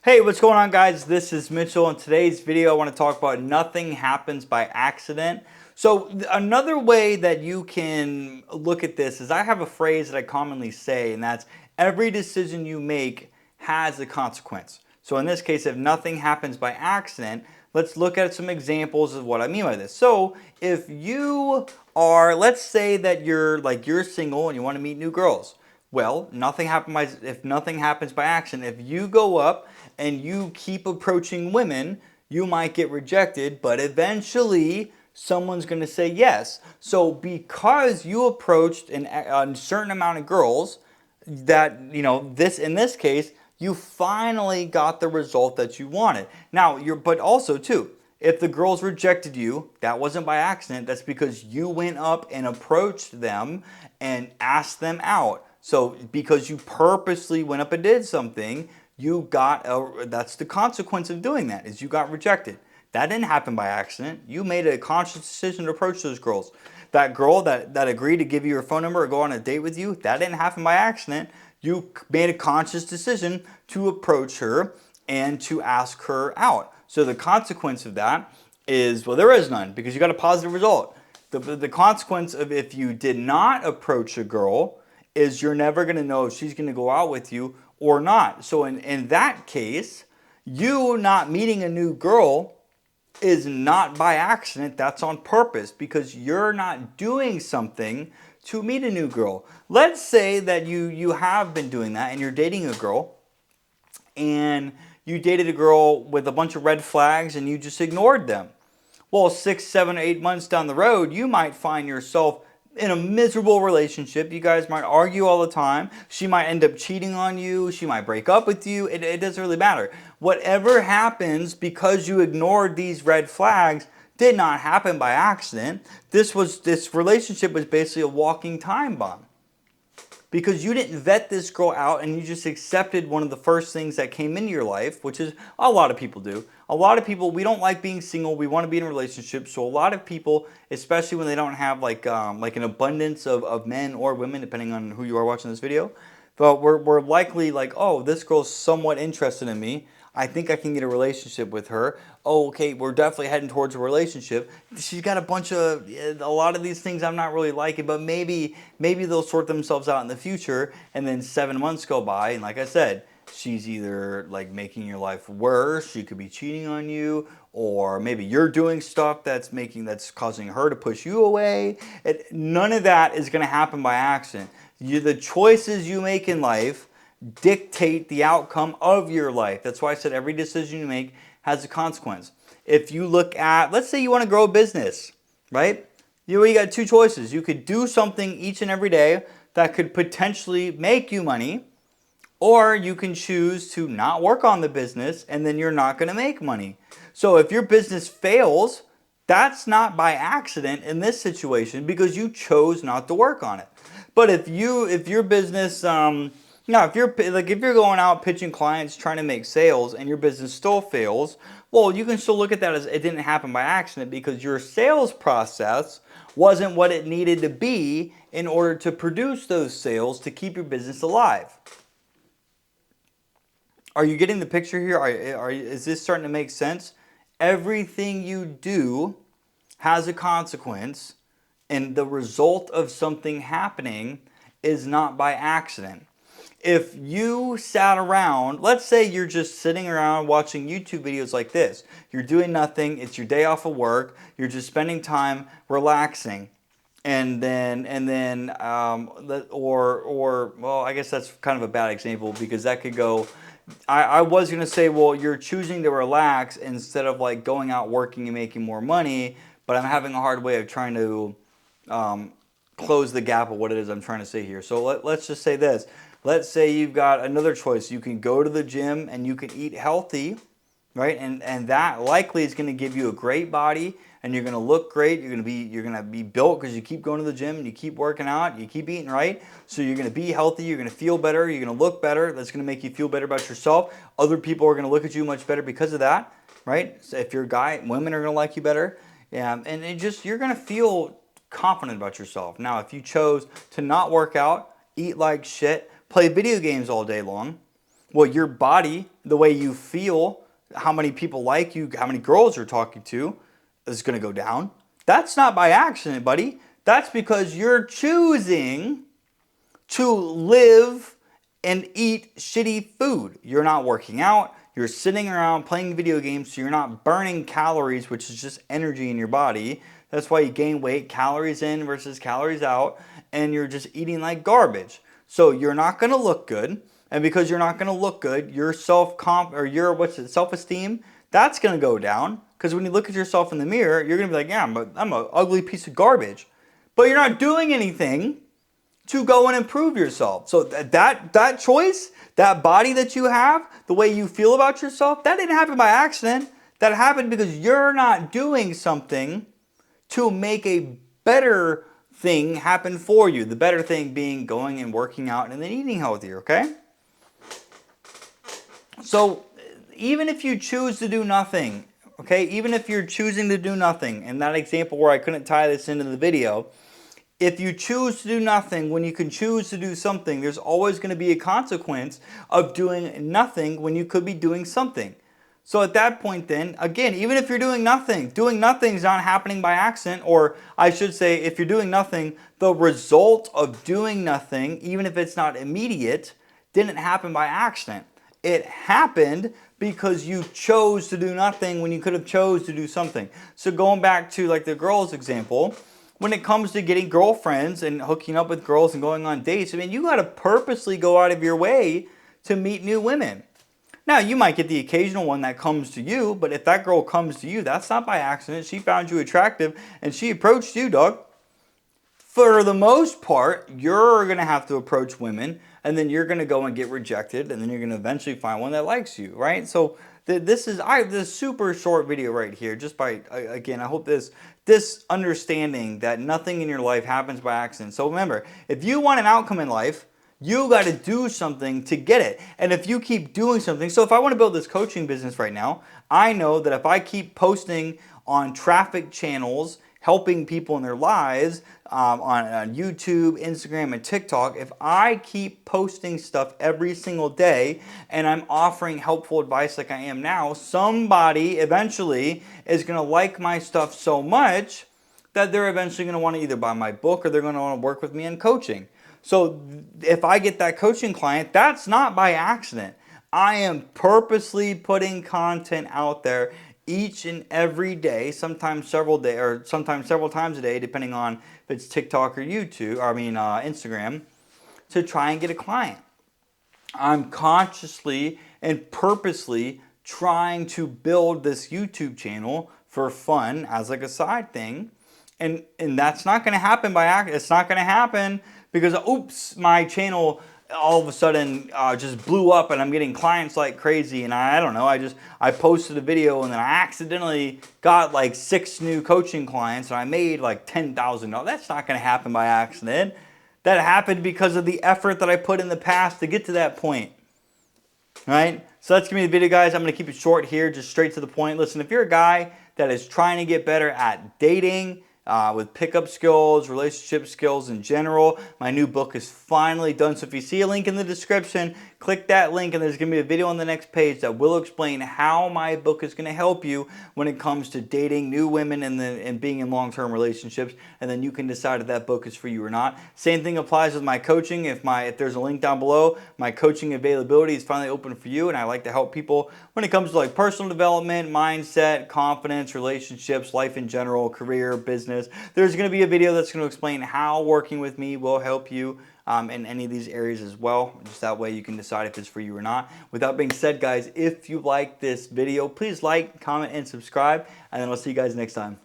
Hey, what's going on, guys? This is Mitchell. In today's video, I want to talk about nothing happens by accident. So another way that you can look at this is I have a phrase that I commonly say, and that's every decision you make has a consequence. So in this case, if nothing happens by accident, let's look at some examples of what I mean by this. So if you are, let's say that you're single and you want to meet new girls. Well, if nothing happens by accident, if you go up and you keep approaching women, you might get rejected, but eventually someone's going to say yes. So because you approached a certain amount of girls, that in this case, you finally got the result that you wanted. Now, but also too, if the girls rejected you, that wasn't by accident. That's because you went up and approached them and asked them out. So because you purposely went up and did something, that's the consequence of doing that, is you got rejected. That didn't happen by accident. You made a conscious decision to approach those girls. That girl that agreed to give you her phone number or go on a date with you, that didn't happen by accident. You made a conscious decision to approach her and to ask her out. So the consequence of that is, well, there is none because you got a positive result. The consequence of if you did not approach a girl is you're never going to know if she's going to go out with you or not. So in that case, you not meeting a new girl is not by accident. That's on purpose because you're not doing something to meet a new girl. Let's say that you have been doing that and you're dating a girl and you dated a girl with a bunch of red flags and you just ignored them. Well, 6, 7, 8 months down the road, you might find yourself in a miserable relationship. You guys might argue all the time. She might end up cheating on you. She might break up with you. It doesn't really matter. Whatever happens because you ignored these red flags did not happen by accident. This relationship was basically a walking time bomb because you didn't vet this girl out and you just accepted one of the first things that came into your life, which is a lot of people do. A lot of people, we don't like being single. We want to be in a relationship. So a lot of people, especially when they don't have like an abundance of men or women, depending on who you are watching this video, but we're likely like, oh, this girl's somewhat interested in me. I think I can get a relationship with her. Oh, okay, we're definitely heading towards a relationship. She's got a lot of these things I'm not really liking, but maybe they'll sort themselves out in the future. And then 7 months go by, and like I said, she's either like making your life worse. She could be cheating on you, or maybe you're doing stuff that's causing her to push you away. None of that is going to happen by accident. The choices you make in life dictate the outcome of your life. That's why I said every decision you make has a consequence. If you look at, let's say you want to grow a business, right? You got two choices. You could do something each and every day that could potentially make you money, or you can choose to not work on the business and then you're not going to make money. So if your business fails, that's not by accident in this situation because you chose not to work on it. But if your business, if you're going out pitching clients trying to make sales and your business still fails, well, you can still look at that as it didn't happen by accident because your sales process wasn't what it needed to be in order to produce those sales to keep your business alive. Are you getting the picture here? Is this starting to make sense? Everything you do has a consequence, and the result of something happening is not by accident. If you sat around, let's say you're just sitting around watching YouTube videos like this, you're doing nothing, it's your day off of work, you're just spending time relaxing, and then well, I guess that's kind of a bad example because that could go. I was gonna say, well, you're choosing to relax instead of like going out working and making more money, but I'm having a hard way of trying to close the gap of what it is I'm trying to say here. So let's just say this. Let's say you've got another choice. You can go to the gym and you can eat healthy, right? And that likely is going to give you a great body and you're going to look great. You're going to be built because you keep going to the gym and you keep working out, you keep eating right. So you're going to be healthy, you're going to feel better, you're going to look better. That's going to make you feel better about yourself. Other people are going to look at you much better because of that, right? So if you're a guy, women are going to like you better. Yeah, and you're going to feel confident about yourself. Now, if you chose to not work out, eat like shit, play video games all day long, well, your body, the way you feel, how many people like you, how many girls you're talking to is going to go down. That's not by accident, buddy. That's because you're choosing to live and eat shitty food. You're not working out. You're sitting around playing video games, so you're not burning calories, which is just energy in your body. That's why you gain weight, calories in versus calories out, and you're just eating like garbage. So you're not going to look good, and because you're not going to look good, your self-esteem, that's going to go down. Because when you look at yourself in the mirror, you're going to be like, yeah, I'm an ugly piece of garbage. But you're not doing anything to go and improve yourself. So that choice, that body that you have, the way you feel about yourself, that didn't happen by accident. That happened because you're not doing something to make a better thing happen for you. The better thing being going and working out and then eating healthier, okay? So even if you choose to do nothing, okay, even if you're choosing to do nothing, in that example where I couldn't tie this into the video, if you choose to do nothing when you can choose to do something, there's always going to be a consequence of doing nothing when you could be doing something. So at that point then, again, even if you're doing nothing is not happening by accident, or I should say, if you're doing nothing, the result of doing nothing, even if it's not immediate, didn't happen by accident. It happened because you chose to do nothing when you could have chose to do something. So going back to like the girls example, when it comes to getting girlfriends and hooking up with girls and going on dates, I mean, you got to purposely go out of your way to meet new women. Now, you might get the occasional one that comes to you, but if that girl comes to you, that's not by accident. She found you attractive and she approached you, dog. For the most part, you're going to have to approach women, and then you're going to go and get rejected, and then you're going to eventually find one that likes you, right? So this is this super short video right here, just by, again, I hope this understanding that nothing in your life happens by accident. So remember, if you want an outcome in life, you got to do something to get it. And if you keep doing something, so if I want to build this coaching business right now, I know that if I keep posting on traffic channels, helping people in their lives on YouTube, Instagram, and TikTok, if I keep posting stuff every single day and I'm offering helpful advice like I am now, somebody eventually is going to like my stuff so much that they're eventually going to want to either buy my book or they're going to want to work with me in coaching. So if I get that coaching client, that's not by accident. I am purposely putting content out there each and every day, sometimes several days, or sometimes several times a day, depending on if it's TikTok or YouTube, Instagram, to try and get a client. I'm consciously and purposely trying to build this YouTube channel for fun as like a side thing. And that's not going to happen by accident. It's not going to happen because, oops, my channel all of a sudden just blew up and I'm getting clients like crazy, and I don't know, I posted a video and then I accidentally got like 6 new coaching clients and I made like $10,000. That's not going to happen by accident. That happened because of the effort that I put in the past to get to that point. Right? So that's going to be the video, guys. I'm going to keep it short here, just straight to the point. Listen, if you're a guy that is trying to get better at dating, with pickup skills, relationship skills in general, my new book is finally done. So if you see a link in the description, click that link and there's going to be a video on the next page that will explain how my book is going to help you when it comes to dating new women and being in long-term relationships, and then you can decide if that book is for you or not. Same thing applies with my coaching. If there's a link down below, my coaching availability is finally open for you, and I like to help people when it comes to like personal development, mindset, confidence, relationships, life in general, career, business. There's going to be a video that's going to explain how working with me will help you in any of these areas as well. Just that way you can decide if it's for you or not. With that being said, guys, if you like this video, please like, comment, and subscribe, and then I'll see you guys next time.